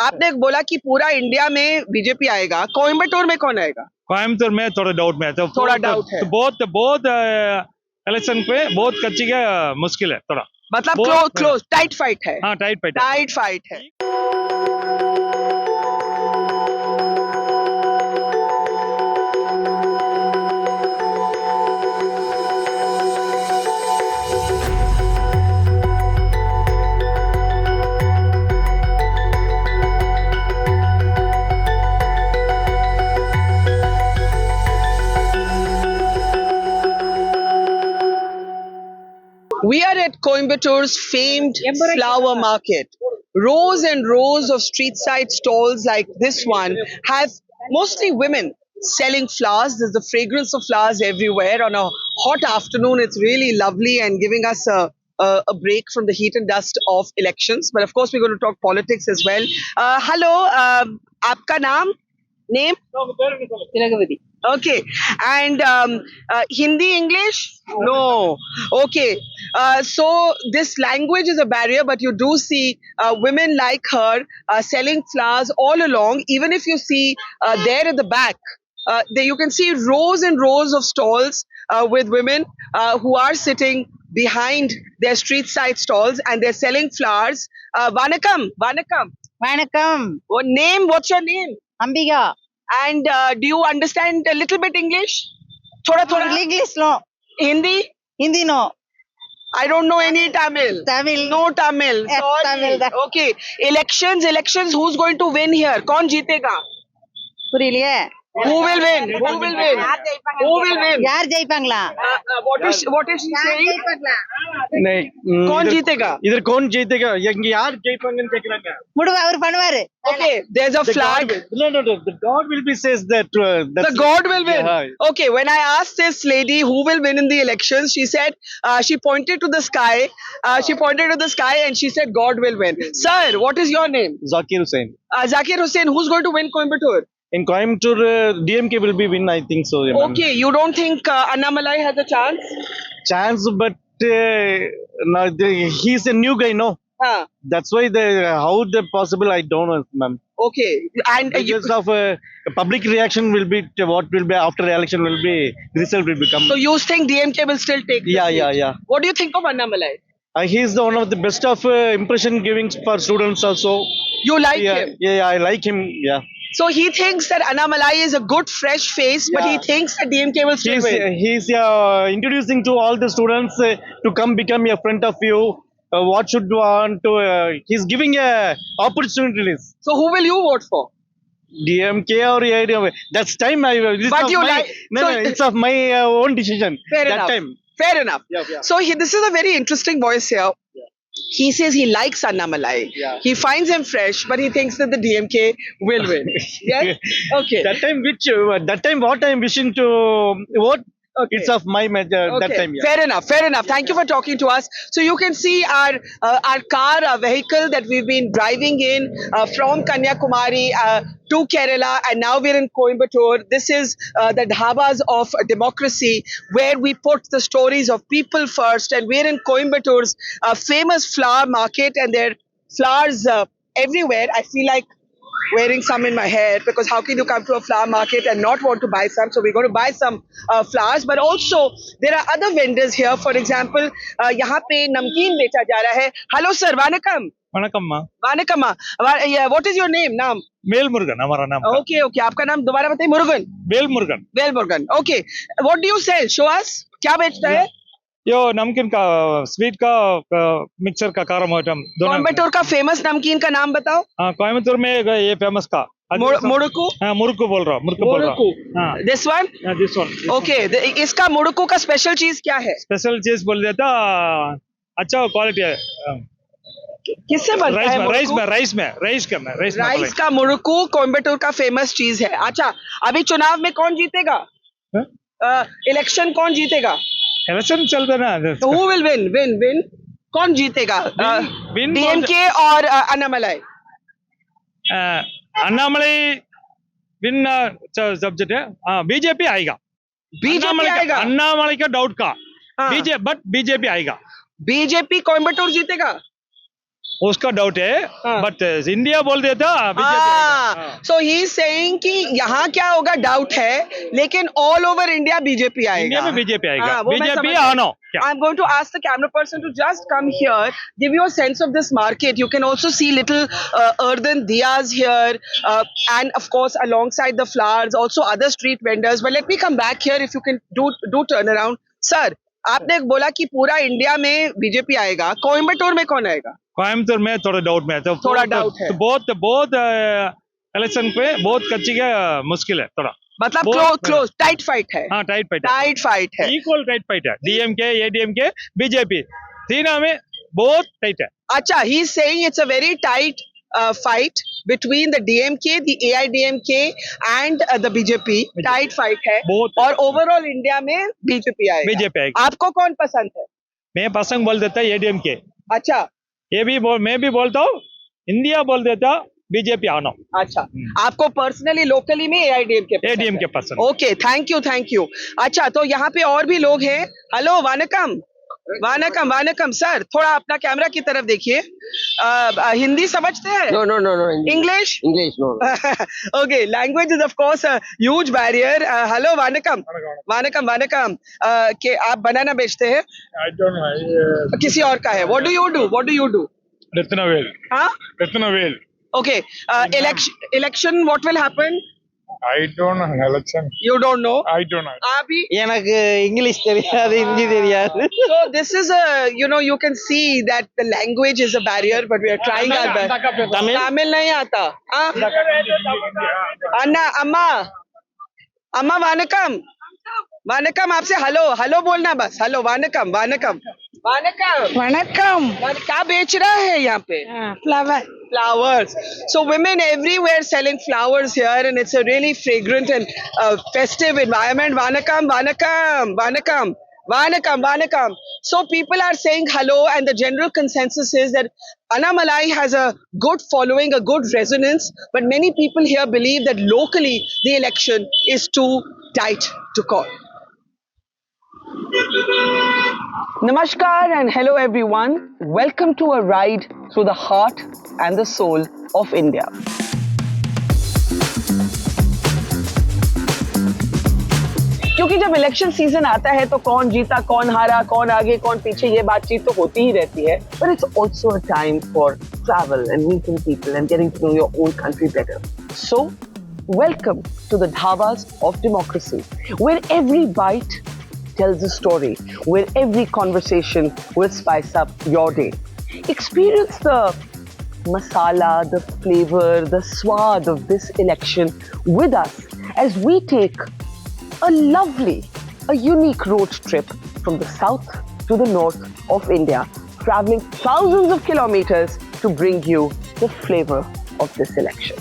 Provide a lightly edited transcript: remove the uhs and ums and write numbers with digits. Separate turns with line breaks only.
आपने बोला कि पूरा इंडिया में बीजेपी आएगा, कोयम्बटूर में कौन आएगा?
कोयम्बतूर में थोड़ा डाउट में है, तो
थोड़ा डाउट है।
तो बहुत इलेक्शन पे बहुत कच्ची का मुश्किल है थोड़ा,
मतलब क्लोज टाइट फाइट है।
हाँ टाइट फाइट
टाइट फाइट है। We are at Coimbator's famed flower market. Rows and rows of street side stalls like this one have mostly women selling flowers. There's the fragrance of flowers everywhere. On a hot afternoon, it's really lovely and giving us a break from the heat and dust of elections. But of course, we're going to talk politics as well. Hello, आपका नाम? Name? Tilakavati. Okay. And Hindi, English? No. Okay. So this language is a barrier, but you do see women like her selling flowers all along. Even if you see there at the back, there you can see rows and rows of stalls with women who are sitting behind their street side stalls and they're selling flowers. Vanakam, Vanakam.
Vanakkam,
What name? What's your name?
Ambiga.
And do you understand a little bit English? Thoda thoda.
English no.
Hindi?
Hindi no.
I don't know any Tamil.
Tamil.
No Tamil.
Yes,
Sorry.
Tamil.
Okay. Elections. Who's going to win here? कौन जीतेगा?
புரியலையே.
Who will win? Who will win? Who will win?
யார் ஜெயிப்பாங்களா?
What is she saying?
नहीं
कौन जीतेगा?
इधर कौन जीतेगा यंग यार ஜெயிப்பாங்கன்னு கேக்குறாங்க
முடுவ அவர் பண்ணுவாரு.
Okay, there's a flag.
no the god will be says that
The God will win.
Yeah.
Okay, when I asked this lady who will win in the elections, she said she pointed to the sky. She pointed to the sky and she said God will win. Sir, what is your name?
Zakir Hussain
Zakir Hussain. Who's going to win Coimbatore?
in Coimbatore DMK will be win I think so yeah,
Okay, you don't think Annamalai has a chance?
chance but no, he's a new guy no that's why the how the possible I don't know ma'am.
Okay, and
because of public reaction will be what will be after election will be result will become
so you think DMK will still take the seat?
yeah
What do you think of Annamalai?
he is the one of the best of impression giving for students also
You like him?
yeah I like him yeah.
So he thinks that Annamalai is a good fresh face, but he
Yeah.
thinks that DMK will still win.
He's introducing to all the students to come become a friend of you. What should want to? He's giving opportunities.
So who will you vote for?
DMK or ADM. That's time I. It's
But
of
you
my,
like-
No,
so-
no, it's of my own decision.
Fair
that
enough.
time.
Fair enough.
Yeah.
So this is a very interesting voice here. He says he likes Annamalai.
Yeah.
He finds him fresh, but he thinks that the DMK will win. Yes? Okay.
That time that time what I'm wishing to vote.
Okay.
It's of my that time. Yeah.
Fair enough. Thank you for talking to us. So you can see our car, our vehicle that we've been driving in from Kanyakumari to Kerala, and now we're in Coimbatore. This is the dhabas of democracy, where we put the stories of people first, and we're in Coimbatore's famous flower market, and there are flowers everywhere. I feel like wearing some in my hair because how can you come to a flower market and not want to buy some? So we're going to buy some flowers, but also there are other vendors here. For example, यहाँ पे नमकीन बेचा जा रहा है. Hello sir, Vanakam.
வணக்கம்மா.
Vanakam. What is your name? नाम?
वेलमुरुगन हमारा नाम.
Okay. आपका नाम दोबारा बताइए. Murugan.
Velmurugan.
Velmurugan. Okay. What do you sell? Show us. क्या बेचता है?
यो नमकीन का स्वीट का मिक्सर का कारम आइटम दोनों.
कोयम्बटूर का फेमस नमकीन का नाम बताओ.
हाँ कोयम्बतूर में ये फेमस का
मुड़कू.
हाँ मुरुक्कू बोल रहा हूँ. मुरुक्कू बोल रहा हूँ. हाँ
This one.
This one.
Okay. इसका मुड़कू का स्पेशल चीज क्या है?
स्पेशल चीज बोल देता अच्छा क्वालिटी है.
किससे बनता है मुड़कू?
राइस
का मुड़कू कोयम्बटूर का फेमस चीज है. अच्छा, अभी चुनाव में कौन जीतेगा? इलेक्शन कौन जीतेगा?
इलेक्शन चल रहा है ना.
Who will win? कौन जीतेगा?
win
DMK और अन्नामलाई.
अन्नामलाई विन सब्जेक्ट है. हाँ बीजेपी आएगा.
बीजेपी आएगा.
अन्नामलाई का डाउट का
हाँ.
बीजेपी आएगा.
बीजेपी कोयम्बटूर जीतेगा.
उसका डाउट है
हाँ।
बट इंडिया बोल देता बीजेपी
सो ही सेइंग कि यहाँ क्या होगा डाउट है, लेकिन ऑल ओवर इंडिया बीजेपी आएगा.
इंडिया में बीजेपी आएगा.
हाँ, वो मैं
बीजेपी
समझ गई.
आनो क्या?
I'm going to ask the camera person to just come here, give you a sense of this market. You can also see little earthen diyas here, and of course alongside the flowers, also other street vendors. But let me come back here if you can do turn around. Sir, आपने बोला कि पूरा India में BJP आएगा, कोयम्बटूर में कौन आएगा?
कोयम्बतूर में थोड़ा डाउट में है. तो
थोड़ा doubt है.
तो बहुत इलेक्शन पे बहुत कच्ची का मुश्किल है थोड़ा.
मतलब
बहुत-
क्लोज टाइट फाइट है.
हाँ टाइट फाइट
टाइट फाइट है.
इक्वल टाइट फाइट है. डीएमके एडीएमके बीजेपी तीनों में बहुत टाइट है.
Acha, he's saying it's a very tight fight between the DMK, the AIDMK and the BJP. Tight fight है.
बहुत
और ओवरऑल इंडिया में बीजेपी आएगा.
बीजेपी आएगा.
आपको कौन पसंद है?
मैं पसंद बोल देता एडीएमके.
अच्छा
मैं भी बोलता हूँ इंडिया बोल देता बीजेपी आनो.
अच्छा, आपको पर्सनली लोकली में AIDMK
एडीएमके पसंद.
Okay, thank you. अच्छा, तो यहाँ पे और भी लोग हैं. हेलो, वानकम वानकम सर, थोड़ा अपना कैमरा की तरफ देखिए. हिंदी समझते हैं?
No,
English?
English, no.
Okay, language is of course a huge barrier. Hello, वानकम. कि आप बनाना बेचते हैं?
I don't know.
किसी और का है? What do you do?
Ratnavel.
हाँ?
Ratnavel.
Okay, election, what will happen?
I don't know election.
You don't know?
I don't know.
Abhi?
எனக்கு இங்கிலீஷ் தெரியாது ஹிந்தி தெரியாது
So this is you can see that the language is a barrier, but we are trying our best. Tamil नहीं आता. हाँ? अन्ना, अम्मा वानकम आपसे hello बोलना बस. हेलो वानकम.
வணக்கம்
क्या बेच रहा है यहाँ पे?
Flower
Flowers. So women everywhere selling flowers here, and it's a really fragrant and festive environment. Vanakam. So people are saying hello, and the general consensus is that Annamalai has a good following, a good resonance, but many people here believe that locally the election is too tight to call. Namaskar and hello everyone. Welcome to a ride through the heart and the soul of India. क्योंकि जब election season आता है तो कौन जीता, कौन हारा, कौन आगे, कौन पीछे, ये बातचीत तो होती ही रहती है. But it's also a time for travel and meeting people and getting to know your own country better. So, welcome to the dhabas of democracy, where every bite tells a story, where every conversation will spice up your day. Experience the masala, the flavor, the swad of this election with us as we take a unique road trip from the south to the north of India, traveling thousands of kilometers to bring you the flavor of this election.